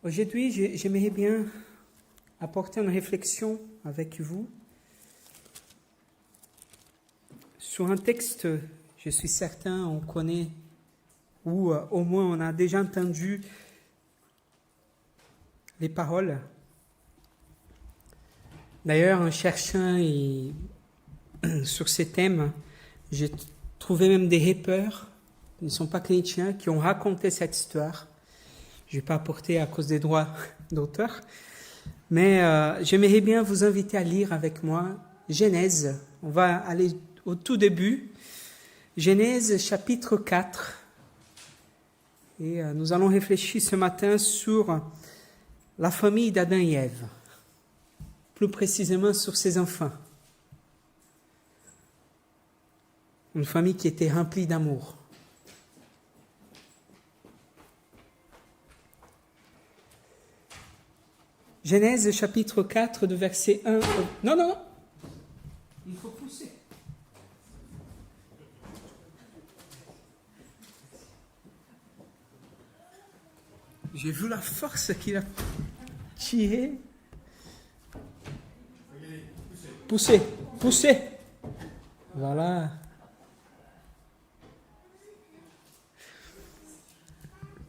Aujourd'hui, j'aimerais bien apporter une réflexion avec vous sur un texte, je suis certain, on connaît, ou au moins on a déjà entendu les paroles. D'ailleurs, en cherchant sur ces thèmes, j'ai trouvé même des rappeurs qui ne sont pas chrétiens, qui ont raconté cette histoire. Je ne vais pas apporter à cause des droits d'auteur, mais j'aimerais bien vous inviter à lire avec moi Genèse. On va aller au tout début, Genèse chapitre 4. Et nous allons réfléchir ce matin sur la famille d'Adam et Ève, plus précisément sur ses enfants. Une famille qui était remplie d'amour. Genèse chapitre 4 de verset 1. Non, il faut pousser. J'ai vu la force qu'il a tirée. Poussez. Voilà.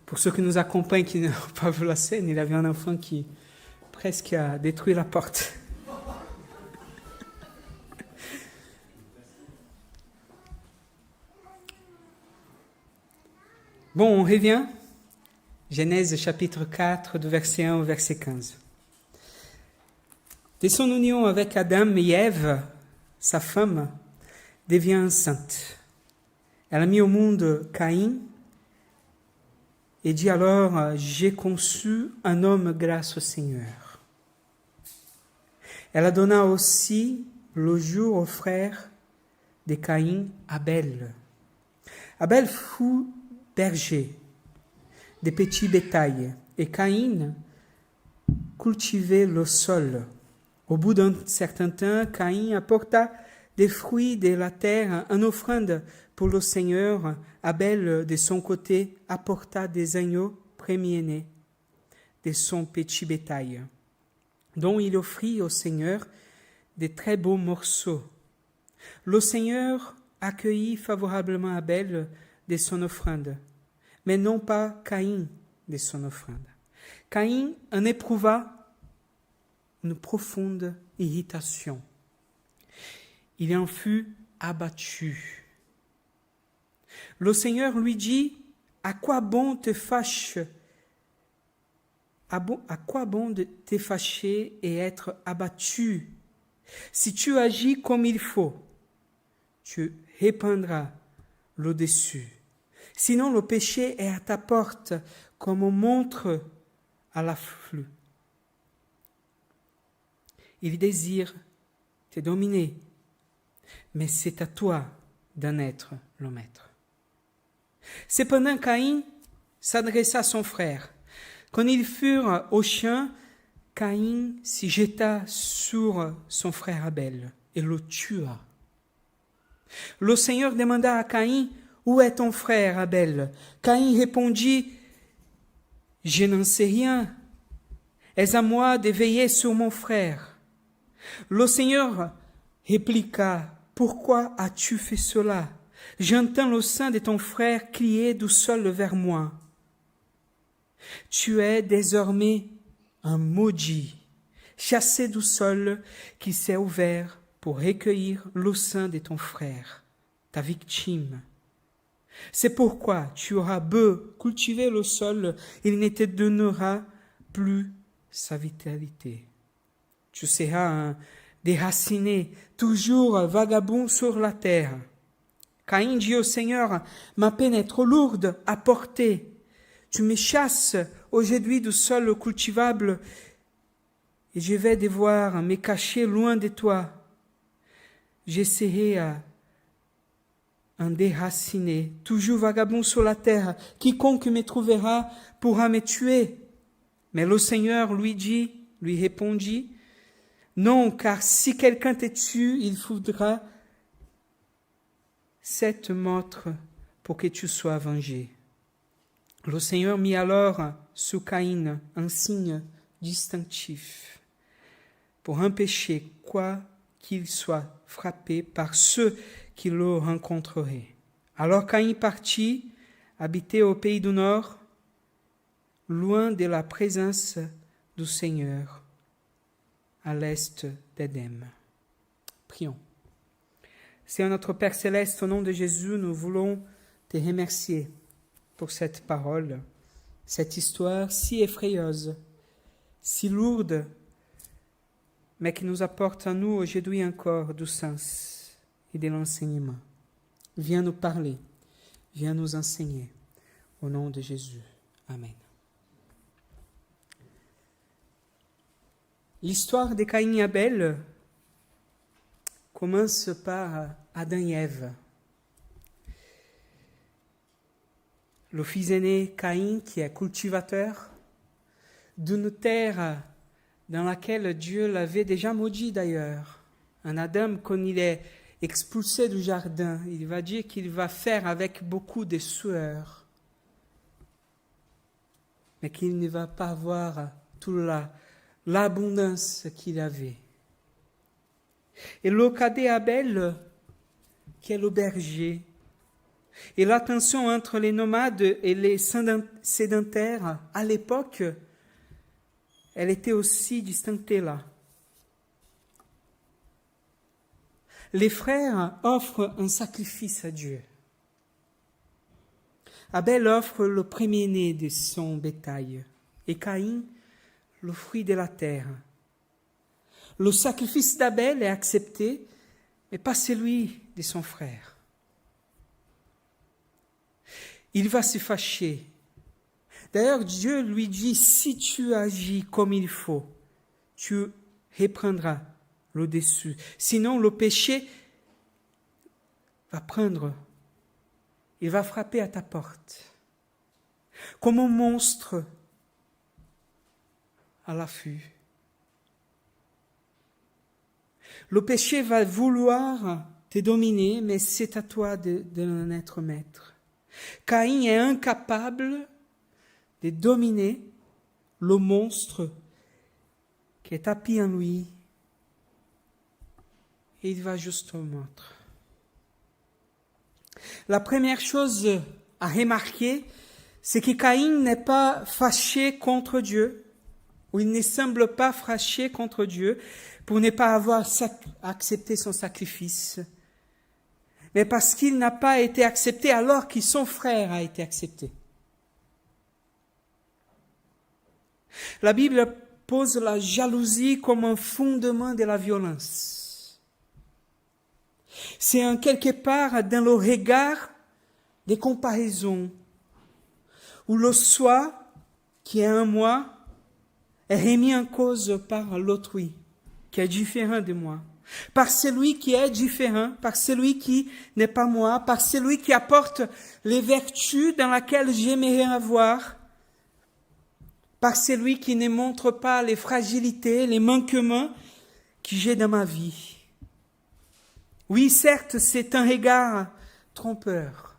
Pour ceux qui nous accompagnent, qui n'ont pas vu la scène, il avait un enfant qui presque a détruit la porte. Bon, on revient. Genèse chapitre 4, de verset 1 au verset 15. Dès son union avec Adam et Ève, sa femme devient enceinte. Elle a mis au monde Caïn et dit alors, j'ai conçu un homme grâce au Seigneur. Elle donna aussi le jour au frère de Caïn, Abel. Abel fut berger des petits bétails, et Caïn cultivait le sol. Au bout d'un certain temps, Caïn apporta des fruits de la terre en offrande pour le Seigneur. Abel, de son côté, apporta des agneaux premiers-nés de son petit bétail, dont il offrit au Seigneur de très beaux morceaux. Le Seigneur accueillit favorablement Abel de son offrande, mais non pas Caïn de son offrande. Caïn en éprouva une profonde irritation. Il en fut abattu. Le Seigneur lui dit, à quoi bon te fâcher et être abattu? Si tu agis comme il faut, tu répandras le dessus. Sinon, le péché est à ta porte comme on montre à l'afflux. Il désire te dominer, mais c'est à toi d'en être le maître. Cependant, Caïn s'adressa à son frère. Quand ils furent au champ, Caïn s'y jeta sur son frère Abel et le tua. Le Seigneur demanda à Caïn, où est ton frère Abel? Caïn répondit, je n'en sais rien. Est-ce à moi de veiller sur mon frère? Le Seigneur répliqua, pourquoi as-tu fait cela? J'entends le sang de ton frère crier du sol vers moi. Tu es désormais un maudit, chassé du sol qui s'est ouvert pour recueillir le sang de ton frère, ta victime. C'est pourquoi tu auras beau cultiver le sol, il ne te donnera plus sa vitalité. Tu seras un déraciné, toujours vagabond sur la terre. Caïn dit au Seigneur, ma peine est trop lourde à porter. Tu me chasses aujourd'hui du sol cultivable et je vais devoir me cacher loin de toi. Je serai un déraciné, toujours vagabond sur la terre. Quiconque me trouvera pourra me tuer. Mais le Seigneur lui répondit, non, car si quelqu'un te tue, il faudra 7 meurtres pour que tu sois vengé. Le Seigneur mit alors sur Caïn un signe distinctif pour empêcher quoi qu'il soit frappé par ceux qui le rencontreraient. Alors Caïn partit, habiter au pays du Nord, loin de la présence du Seigneur, à l'est d'Éden. Prions. Seigneur notre Père Céleste, au nom de Jésus, nous voulons te remercier pour cette parole, cette histoire si effrayeuse, si lourde, mais qui nous apporte à nous aujourd'hui encore du sens et de l'enseignement. Viens nous parler, viens nous enseigner. Au nom de Jésus. Amen. L'histoire de Caïn et Abel commence par Adam et Ève. Le fils aîné Caïn, qui est cultivateur d'une terre dans laquelle Dieu l'avait déjà maudit d'ailleurs. Un Adam, quand il est expulsé du jardin, il va dire qu'il va faire avec beaucoup de sueur, mais qu'il ne va pas avoir toute l'abondance qu'il avait. Et le cadet Abel, qui est le berger, et la tension entre les nomades et les sédentaires, à l'époque, elle était aussi distinctée là. Les frères offrent un sacrifice à Dieu. Abel offre le premier-né de son bétail, et Caïn, le fruit de la terre. Le sacrifice d'Abel est accepté, mais pas celui de son frère. Il va se fâcher. D'ailleurs, Dieu lui dit, si tu agis comme il faut, tu reprendras le dessus. Sinon, le péché va prendre, il va frapper à ta porte. Comme un monstre à l'affût. Le péché va vouloir te dominer, mais c'est à toi d'en être maître. Caïn est incapable de dominer le monstre qui est tapis en lui. Et il va juste le montrer. La première chose à remarquer, c'est que Caïn n'est pas fâché contre Dieu, ou il ne semble pas fâché contre Dieu pour ne pas avoir accepté son sacrifice, mais parce qu'il n'a pas été accepté alors que son frère a été accepté. La Bible pose la jalousie comme un fondement de la violence. C'est en quelque part dans le regard des comparaisons, où le soi, qui est un moi, est remis en cause par l'autrui, qui est différent de moi. Par celui qui est différent, par celui qui n'est pas moi, par celui qui apporte les vertus dans lesquelles j'aimerais avoir, par celui qui ne montre pas les fragilités, les manquements que j'ai dans ma vie. Oui, certes, c'est un regard trompeur.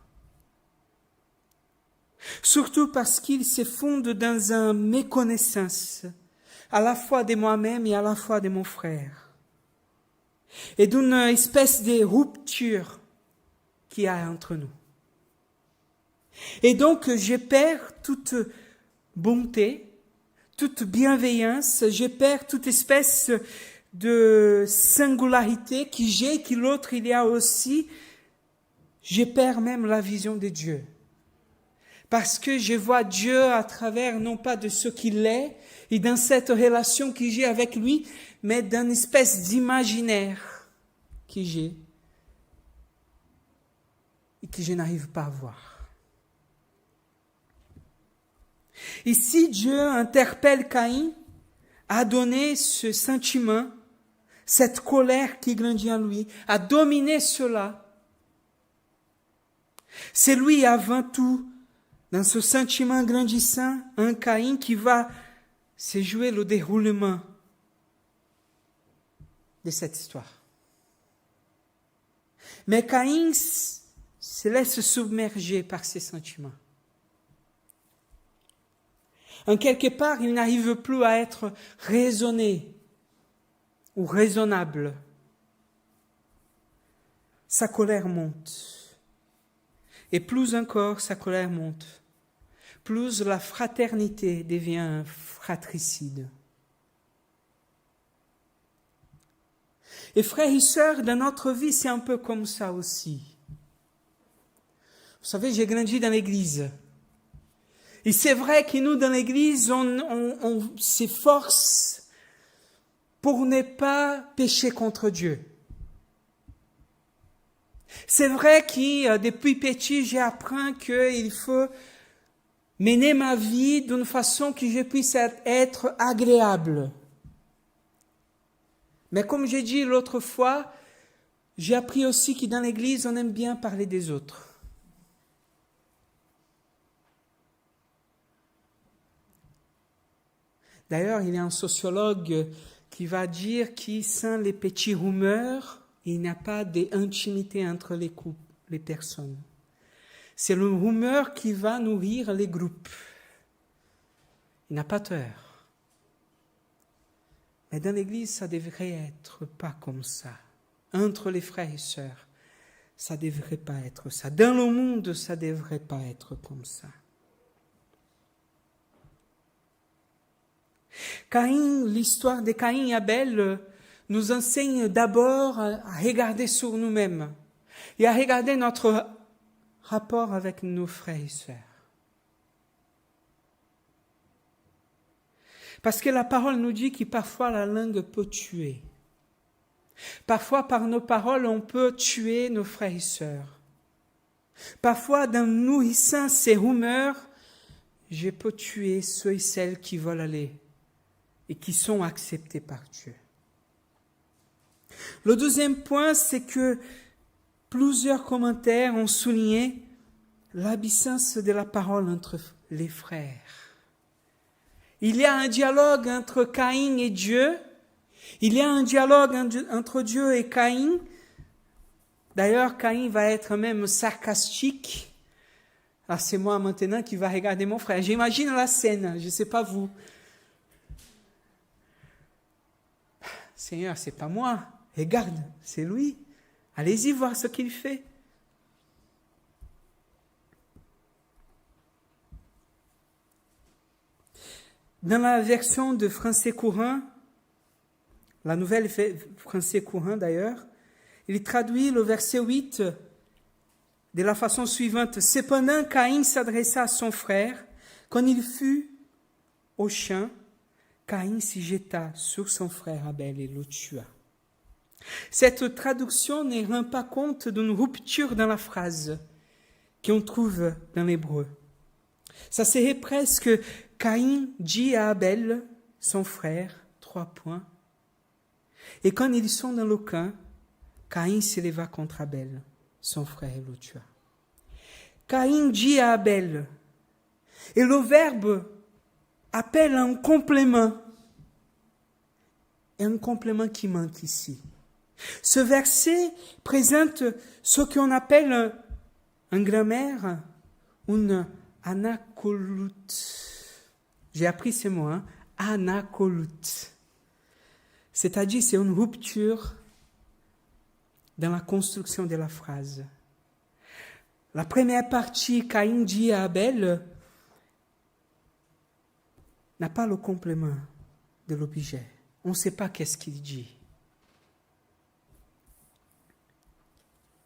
Surtout parce qu'il se fonde dans une méconnaissance, à la fois de moi-même et à la fois de mon frère. Et d'une espèce de rupture qu'il y a entre nous. Et donc, je perds toute bonté, toute bienveillance, je perds toute espèce de singularité que j'ai, que l'autre il y a aussi. Je perds même la vision de Dieu. Parce que je vois Dieu à travers, non pas de ce qu'il est, et dans cette relation que j'ai avec lui, mais d'une espèce d'imaginaire que j'ai et que je n'arrive pas à voir. Ici, Dieu interpelle Caïn à donner ce sentiment, cette colère qui grandit en lui, à dominer cela. C'est lui avant tout, dans ce sentiment grandissant, un Caïn qui va se jouer le déroulement de cette histoire. Mais Caïn se laisse submerger par ses sentiments. En quelque part, il n'arrive plus à être raisonné ou raisonnable. Sa colère monte. Et plus encore sa colère monte, plus la fraternité devient fratricide. Et frères et sœurs, dans notre vie, c'est un peu comme ça aussi. Vous savez, j'ai grandi dans l'église. Et c'est vrai que nous, dans l'église, on s'efforce pour ne pas pécher contre Dieu. C'est vrai que depuis petit, j'ai appris qu'il faut mener ma vie d'une façon que je puisse être agréable. Mais comme j'ai dit l'autre fois, j'ai appris aussi que dans l'église, on aime bien parler des autres. D'ailleurs, il y a un sociologue qui va dire que sans les petits rumeurs, il n'y a pas d'intimité entre les couples, les personnes. C'est le rumeur qui va nourrir les groupes. Il n'a pas tort. Mais dans l'Église, ça devrait être pas comme ça. Entre les frères et sœurs, ça devrait pas être ça. Dans le monde, ça devrait pas être comme ça. Caïn, l'histoire de Caïn et Abel nous enseigne d'abord à regarder sur nous-mêmes et à regarder notre rapport avec nos frères et sœurs. Parce que la parole nous dit que parfois la langue peut tuer. Parfois par nos paroles on peut tuer nos frères et sœurs. Parfois dans nourrissant ces rumeurs, je peux tuer ceux et celles qui veulent aller et qui sont acceptés par Dieu. Le deuxième point, c'est que plusieurs commentaires ont souligné l'absence de la parole entre les frères. Il y a un dialogue entre Caïn et Dieu. Il y a un dialogue entre Dieu et Caïn. D'ailleurs, Caïn va être même sarcastique. Ah, c'est moi maintenant qui va regarder mon frère. J'imagine la scène, je ne sais pas vous. Seigneur, c'est pas moi. Regarde, c'est lui. Allez-y voir ce qu'il fait. Dans la version de français courant, la nouvelle français courant d'ailleurs, il traduit le verset 8 de la façon suivante. Cependant, Caïn s'adressa à son frère. Quand il fut au champ, Caïn s'y jeta sur son frère Abel et le tua. Cette traduction ne rend pas compte d'une rupture dans la phrase qu'on trouve dans l'hébreu. Ça serait presque Caïn dit à Abel, son frère, 3 points. Et quand ils sont dans le camp, Caïn s'éleva contre Abel, son frère, et le tua. Caïn dit à Abel, et le verbe appelle un complément. Et un complément qui manque ici. Ce verset présente ce qu'on appelle en grammaire une anakolute. J'ai appris ce mot, anakolute. C'est-à-dire c'est une rupture dans la construction de la phrase. La première partie, Caïn dit à Abel, n'a pas le complément de l'objet. On ne sait pas qu'est-ce qu'il dit.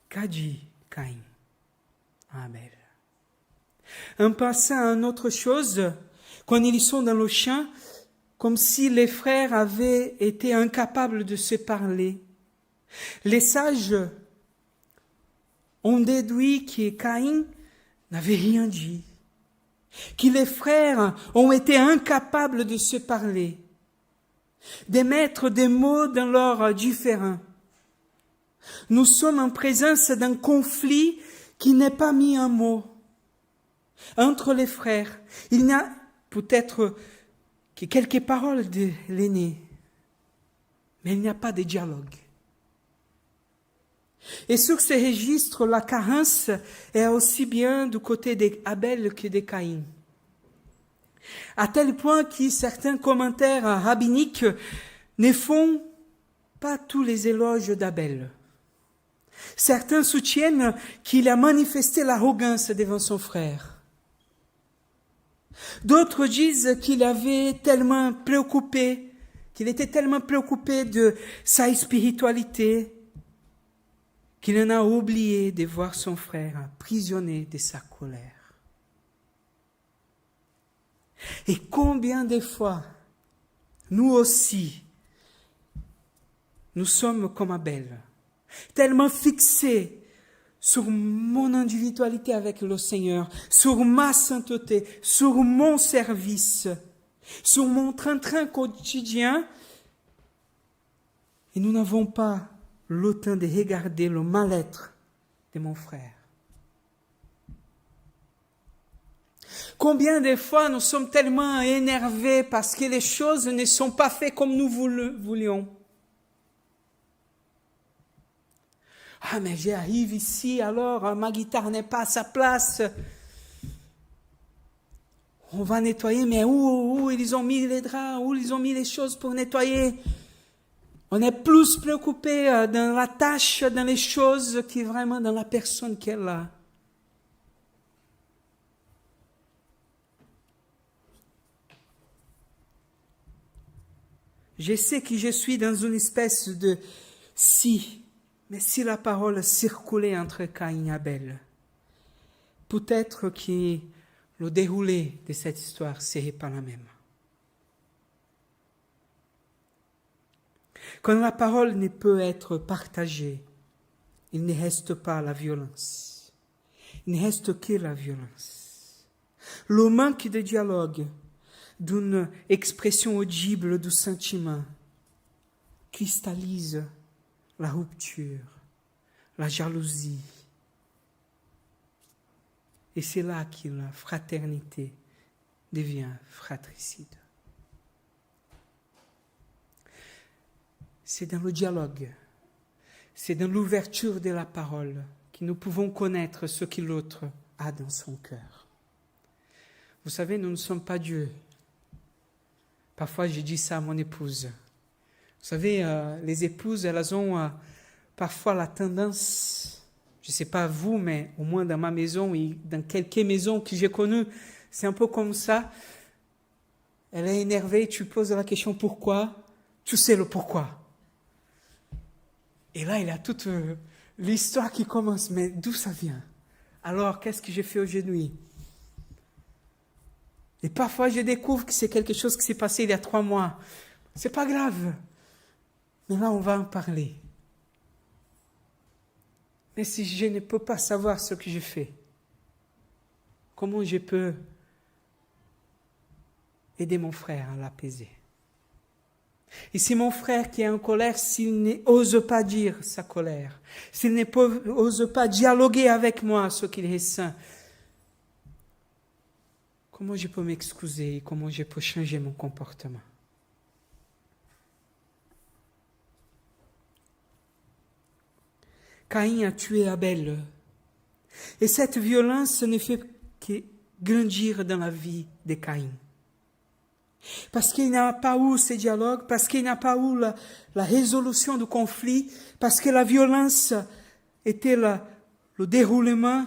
Qu'a dit Caïn à Abel? En passant à une autre chose, quand ils sont dans le champ, comme si les frères avaient été incapables de se parler, les sages ont déduit que Caïn n'avait rien dit, que les frères ont été incapables de se parler, de mettre des mots dans leurs différends. Nous sommes en présence d'un conflit qui n'est pas mis en mots. Entre les frères, il n'y a peut-être que quelques paroles de l'aîné, mais il n'y a pas de dialogue. Et sur ce registre, la carence est aussi bien du côté d'Abel que de Caïn. À tel point que certains commentaires rabbiniques ne font pas tous les éloges d'Abel. Certains soutiennent qu'il a manifesté l'arrogance devant son frère. D'autres disent qu'il était tellement préoccupé de sa spiritualité qu'il en a oublié de voir son frère prisonnier de sa colère. Et combien de fois, nous aussi, nous sommes comme Abel, tellement fixés sur mon individualité avec le Seigneur, sur ma sainteté, sur mon service, sur mon train-train quotidien, et nous n'avons pas le temps de regarder le mal-être de mon frère. Combien de fois nous sommes tellement énervés parce que les choses ne sont pas faites comme nous voulions. Ah, mais j'arrive ici, alors ma guitare n'est pas à sa place. On va nettoyer, mais où ils ont mis les draps, où ils ont mis les choses pour nettoyer. On est plus préoccupé dans la tâche, dans les choses, que vraiment dans la personne qui est là. Je sais que je suis dans une espèce de mais si la parole circulait entre Caïn et Abel, peut-être que le déroulé de cette histoire serait pas la même. Quand la parole ne peut être partagée, il ne reste pas la violence. Il ne reste que la violence. Le manque de dialogue, d'une expression audible du sentiment, cristallise la rupture, la jalousie. Et c'est là que la fraternité devient fratricide. C'est dans le dialogue, c'est dans l'ouverture de la parole que nous pouvons connaître ce que l'autre a dans son cœur. Vous savez, nous ne sommes pas Dieu. Parfois, je dis ça à mon épouse. Vous savez, les épouses, elles ont parfois la tendance, je ne sais pas vous, mais au moins dans ma maison et dans quelques maisons que j'ai connues, c'est un peu comme ça. Elle est énervée, tu poses la question pourquoi, tu sais le pourquoi. Et là, il y a toute l'histoire qui commence, mais d'où ça vient? Alors, qu'est-ce que j'ai fait aujourd'hui? Et parfois, je découvre que c'est quelque chose qui s'est passé il y a 3 mois. C'est pas grave. Mais là, on va en parler. Mais si je ne peux pas savoir ce que je fais, comment je peux aider mon frère à l'apaiser? Et si mon frère qui est en colère, s'il n'ose pas dire sa colère, s'il n'ose pas dialoguer avec moi ce qu'il ressent, comment je peux m'excuser? Comment je peux changer mon comportement? Caïn a tué Abel. Et cette violence ne fait que grandir dans la vie de Caïn. Parce qu'il n'a pas eu ce dialogue, parce qu'il n'a pas eu la résolution du conflit, parce que la violence était le déroulement.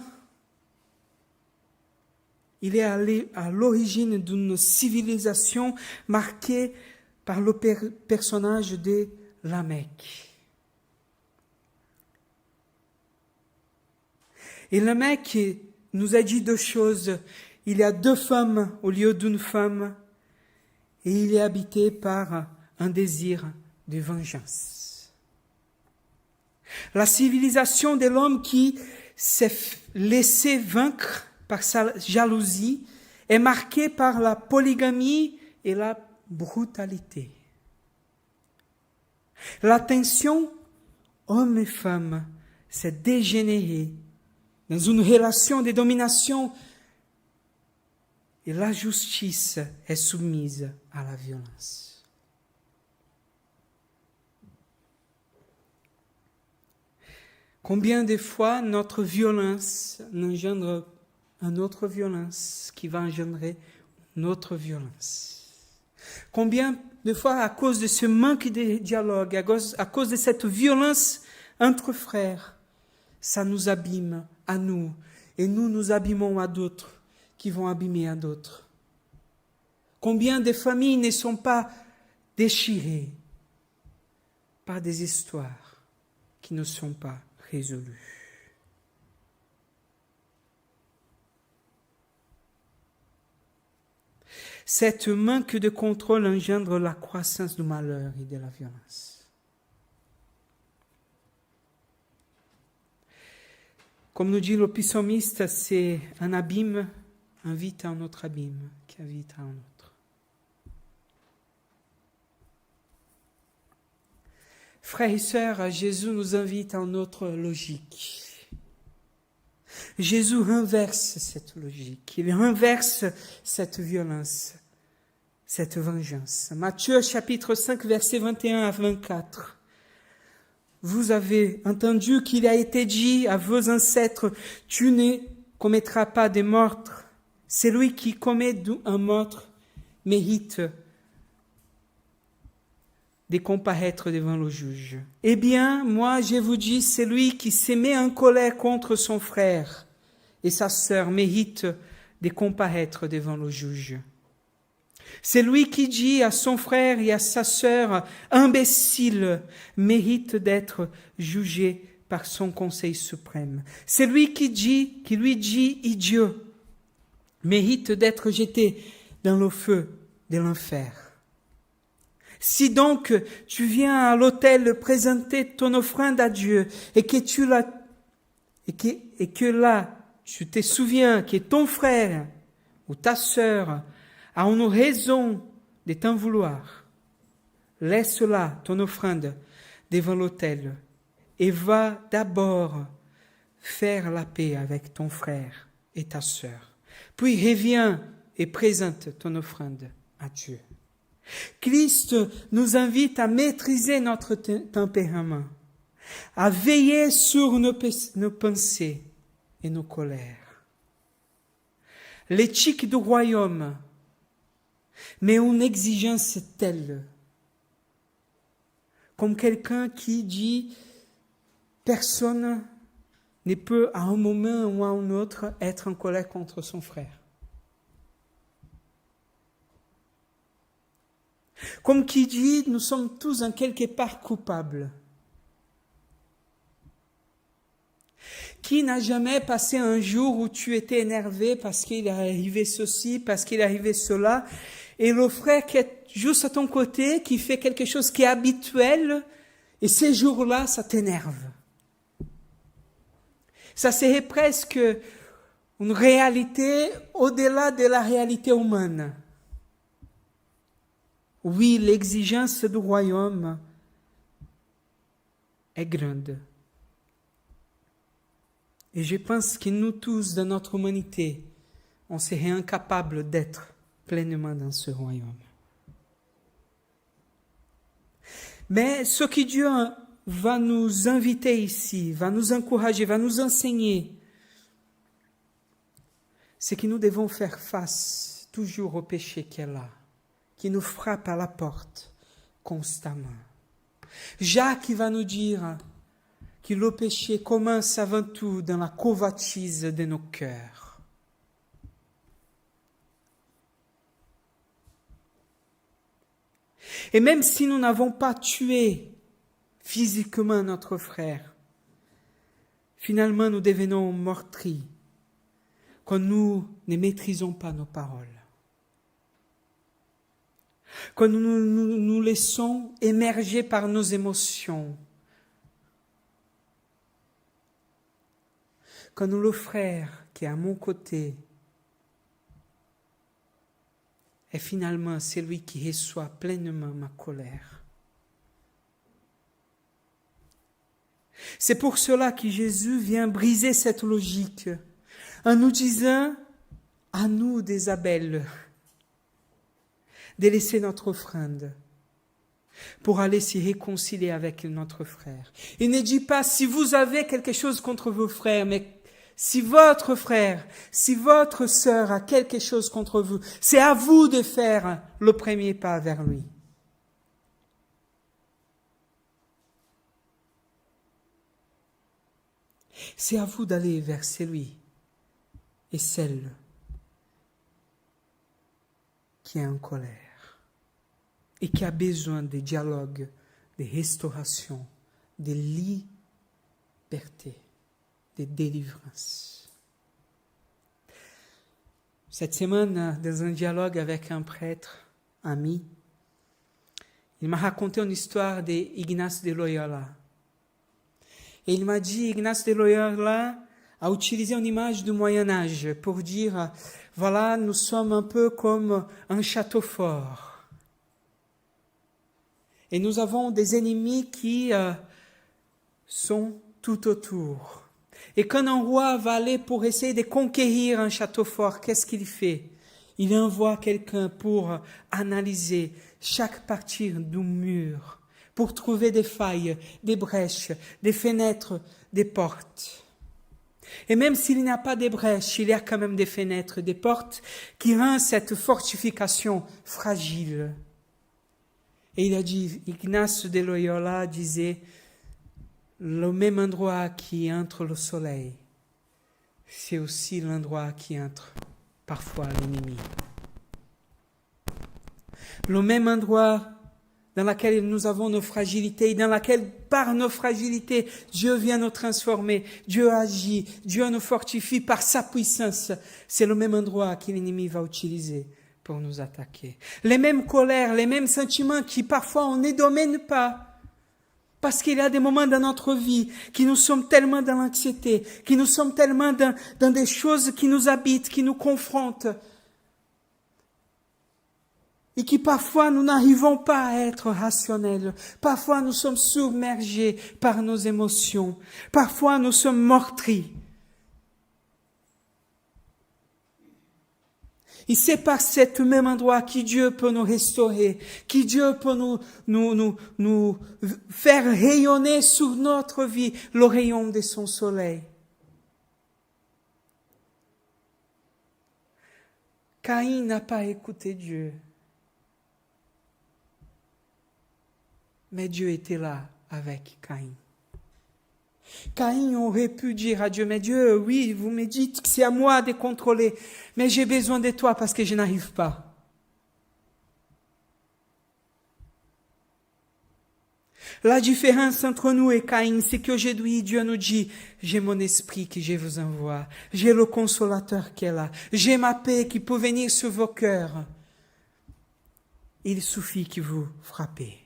Il est allé à l'origine d'une civilisation marquée par le personnage de Lamech. Et Lamech nous a dit 2 choses. Il y a 2 femmes au lieu d'une femme, et il est habité par un désir de vengeance. La civilisation de l'homme qui s'est laissé vaincre par sa jalousie est marquée par la polygamie et la brutalité. La tension homme et femme s'est dégénérée dans une relation de domination et la justice est soumise à la violence. Combien de fois notre violence engendre une autre violence qui va engendrer notre violence. Combien de fois, à cause de ce manque de dialogue, à cause de cette violence entre frères, ça nous abîme à nous, et nous abîmons à d'autres, qui vont abîmer à d'autres. Combien de familles ne sont pas déchirées par des histoires qui ne sont pas résolues. Cette manque de contrôle engendre la croissance du malheur et de la violence. Comme nous dit le psalmiste, c'est un abîme invite à un autre abîme qui invite à un autre. Frères et sœurs, Jésus nous invite à une autre logique. Jésus renverse cette logique, il renverse cette violence, cette vengeance. Matthieu chapitre 5, versets 21 à 24. Vous avez entendu qu'il a été dit à vos ancêtres, tu ne commettras pas de meurtre. Celui qui commet un meurtre mérite de comparaître devant le juge. Eh bien, moi, je vous dis, celui qui se met en colère contre son frère et sa sœur mérite de comparaître devant le juge. Celui qui dit à son frère et à sa sœur « imbécile » mérite d'être jugé par son conseil suprême. Celui qui lui dit « idiot » mérite d'être jeté dans le feu de l'enfer. Si donc tu viens à l'autel présenter ton offrande à Dieu et que là tu te souviens que ton frère ou ta sœur a une raison de t'en vouloir, laisse là ton offrande devant l'autel et va d'abord faire la paix avec ton frère et ta sœur. Puis reviens et présente ton offrande à Dieu. Christ nous invite à maîtriser notre tempérament, à veiller sur nos pensées et nos colères. L'éthique du royaume met une exigence telle, comme quelqu'un qui dit personne ne peut à un moment ou à un autre être en colère contre son frère. Comme qui dit, nous sommes tous en quelque part coupables. Qui n'a jamais passé un jour où tu étais énervé parce qu'il est arrivé ceci, parce qu'il est arrivé cela, et le frère qui est juste à ton côté, qui fait quelque chose qui est habituel, et ces jours-là, ça t'énerve. Ça serait presque une réalité au-delà de la réalité humaine. Oui, l'exigence du royaume est grande. Et je pense que nous tous, dans notre humanité, on serait incapables d'être pleinement dans ce royaume. Mais ce que Dieu va nous inviter ici, va nous encourager, va nous enseigner, c'est que nous devons faire face toujours au péché qui est là, qui nous frappe à la porte constamment. Jacques va nous dire que le péché commence avant tout dans la convoitise de nos cœurs. Et même si nous n'avons pas tué physiquement notre frère, finalement nous devenons meurtris quand nous ne maîtrisons pas nos paroles. Quand nous laissons émerger par nos émotions. Quand le frère qui est à mon côté est finalement celui qui reçoit pleinement ma colère. C'est pour cela que Jésus vient briser cette logique en nous disant, à nous des Abel, de laisser notre offrande pour aller s'y réconcilier avec notre frère. Il ne dit pas, si vous avez quelque chose contre vos frères, mais Si votre frère, si votre sœur a quelque chose contre vous, c'est à vous de faire le premier pas vers lui. C'est à vous d'aller vers celui et celle qui est en colère et qui a besoin de dialogue, de restauration, de liberté, de délivrance. Cette semaine, dans un dialogue avec un prêtre ami, il m'a raconté une histoire d'Ignace de Loyola. Et il m'a dit, Ignace de Loyola a utilisé une image du Moyen-Âge pour dire, voilà, nous sommes un peu comme un château fort. Et nous avons des ennemis qui sont tout autour. Et quand un roi va aller pour essayer de conquérir un château fort, qu'est-ce qu'il fait? Il envoie quelqu'un pour analyser chaque partie du mur, pour trouver des failles, des brèches, des fenêtres, des portes. Et même s'il n'y a pas de brèches, il y a quand même des fenêtres, des portes qui rendent cette fortification fragile. Et il a dit, Ignace de Loyola disait, le même endroit qui entre le soleil, c'est aussi l'endroit qui entre parfois l'ennemi. Le même endroit dans lequel nous avons nos fragilités, dans lequel par nos fragilités, Dieu vient nous transformer, Dieu agit, Dieu nous fortifie par sa puissance. C'est le même endroit que l'ennemi va utiliser pour nous attaquer. Les mêmes colères, les mêmes sentiments qui parfois on ne domine pas. Parce qu'il y a des moments dans notre vie qui nous sommes tellement dans l'anxiété, qui nous sommes tellement dans des choses qui nous habitent, qui nous confrontent. Et qui parfois nous n'arrivons pas à être rationnels. Parfois nous sommes submergés par nos émotions. Parfois nous sommes meurtris. Et c'est par cet même endroit que Dieu peut nous restaurer, que Dieu peut nous faire rayonner sur notre vie le rayon de son soleil. Caïn n'a pas écouté Dieu. Mais Dieu était là avec Caïn. Caïn aurait pu dire à Dieu, mais Dieu, oui, vous me dites que c'est à moi de contrôler, mais j'ai besoin de toi parce que je n'arrive pas. La différence entre nous et Caïn, c'est qu'aujourd'hui, Dieu nous dit, j'ai mon esprit que je vous envoie, j'ai le consolateur qui est là, j'ai ma paix qui peut venir sur vos cœurs. Il suffit que vous frappez.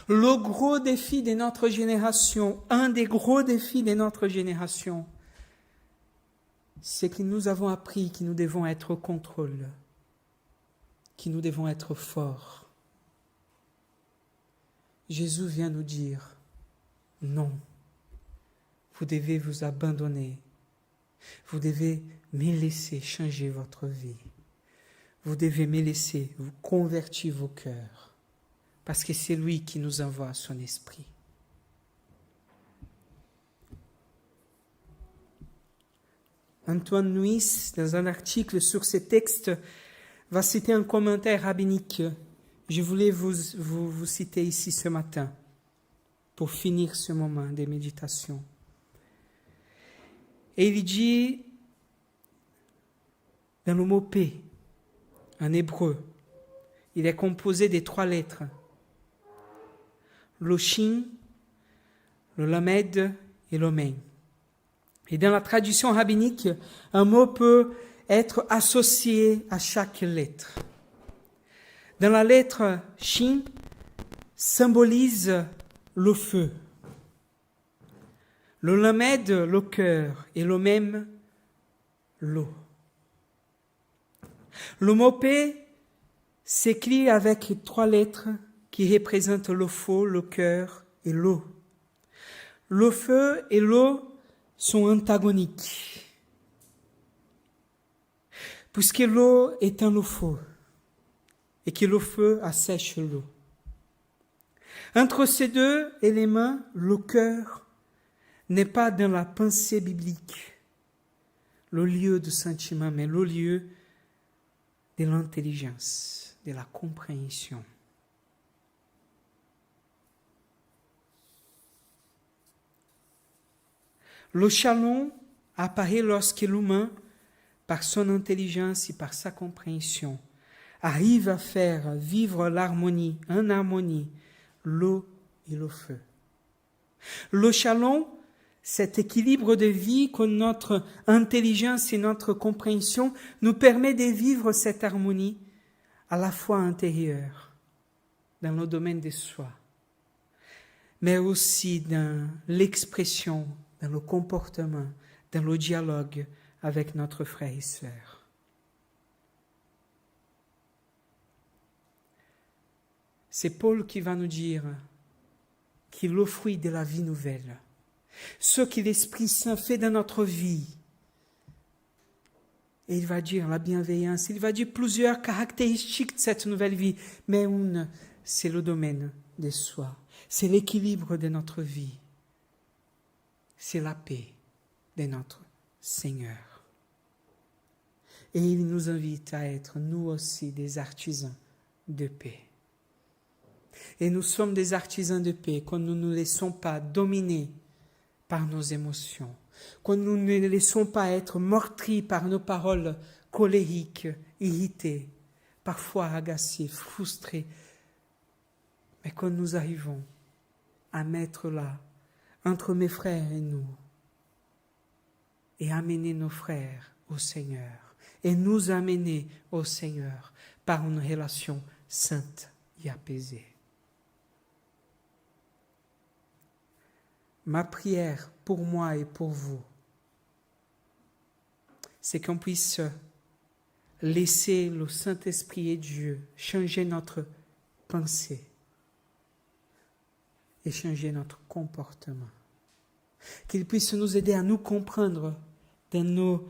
Le gros défi de notre génération, un des gros défis de notre génération, c'est que nous avons appris que nous devons être au contrôle, que nous devons être forts. Jésus vient nous dire, non, vous devez vous abandonner, vous devez me laisser changer votre vie, vous devez me laisser vous convertir vos cœurs. Parce que c'est lui qui nous envoie son esprit. Antoine Nuis, dans un article sur ce texte, va citer un commentaire rabbinique. Je voulais vous citer ici ce matin pour finir ce moment de méditation. Et il dit, dans le mot paix, en hébreu, il est composé de 3 lettres. Le shin, le lamed et le mem. Et dans la traduction rabbinique, un mot peut être associé à chaque lettre. Dans la lettre shin, symbolise le feu. Le lamed, le cœur, et le mem, l'eau. Le mot paix s'écrit avec 3 lettres qui représentent le feu, le cœur et l'eau. Le feu et l'eau sont antagoniques, puisque l'eau éteint le feu et que le feu assèche l'eau. Entre ces deux éléments, le cœur n'est pas dans la pensée biblique, le lieu de sentiment, mais le lieu de l'intelligence, de la compréhension. Le shalom apparaît lorsque l'humain, par son intelligence et par sa compréhension, arrive à faire vivre l'harmonie, en harmonie, l'eau et le feu. Le shalom, cet équilibre de vie que notre intelligence et notre compréhension nous permet de vivre cette harmonie à la fois intérieure, dans le domaine de soi, mais aussi dans l'expression, dans le comportement, dans le dialogue avec notre frère et sœur. C'est Paul qui va nous dire qu'il est le fruit de la vie nouvelle. Ce que l'Esprit Saint fait dans notre vie. Et il va dire la bienveillance, il va dire plusieurs caractéristiques de cette nouvelle vie, mais une, c'est le domaine de soi, c'est l'équilibre de notre vie, c'est la paix de notre Seigneur. Et il nous invite à être, nous aussi, des artisans de paix. Et nous sommes des artisans de paix quand nous ne nous laissons pas dominer par nos émotions, quand nous ne nous laissons pas être meurtris par nos paroles colériques, irritées, parfois agacées, frustrées, mais quand nous arrivons à mettre là, entre mes frères et nous, et amener nos frères au Seigneur, et nous amener au Seigneur par une relation sainte et apaisée. Ma prière pour moi et pour vous, c'est qu'on puisse laisser le Saint-Esprit et Dieu changer notre pensée et changer notre comportement. Qu'il puisse nous aider à nous comprendre dans nos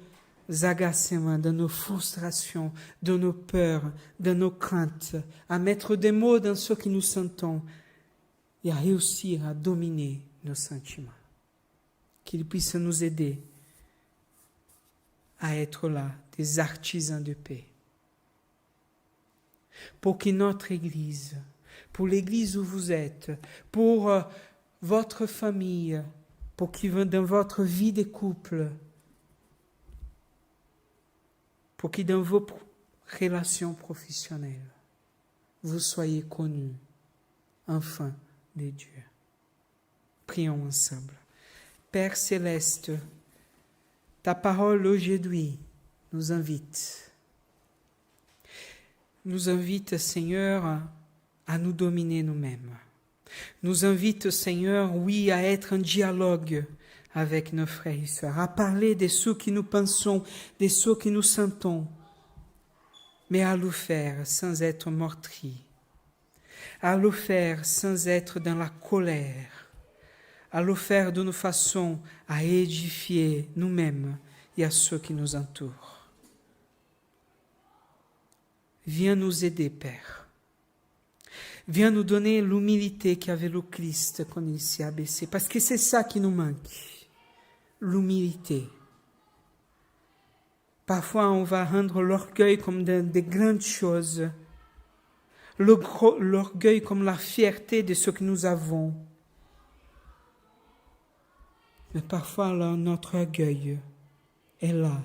agacements, dans nos frustrations, dans nos peurs, dans nos craintes, à mettre des mots dans ce que nous sentons et à réussir à dominer nos sentiments. Qu'il puisse nous aider à être là, des artisans de paix. Pour que notre Église, pour l'Église où vous êtes, pour votre famille, pour que dans votre vie de couple, pour que dans vos relations professionnelles, vous soyez connus, enfants de Dieu. Prions ensemble. Père céleste, ta parole aujourd'hui nous invite. Nous invite, Seigneur, à nous dominer nous-mêmes. Nous invite, Seigneur, oui, à être en dialogue avec nos frères et sœurs, à parler de ce que nous pensons, de ce que nous sentons, mais à le faire sans être meurtri, à le faire sans être dans la colère, à le faire d'une façon à édifier nous-mêmes et à ceux qui nous entourent. Viens nous aider, Père. Viens nous donner l'humilité qu'avait le Christ quand il s'est abaissé, parce que c'est ça qui nous manque, l'humilité. Parfois, on va rendre l'orgueil comme des grandes choses, l'orgueil comme la fierté de ce que nous avons. Mais parfois, là, notre orgueil est là,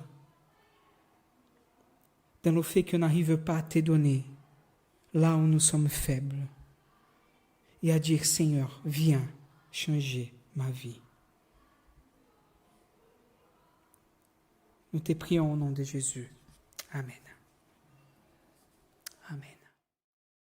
dans le fait qu'on n'arrive pas à te donner, là où nous sommes faibles, et à dire, Seigneur, viens changer ma vie. Nous te prions au nom de Jésus. Amen. Amen.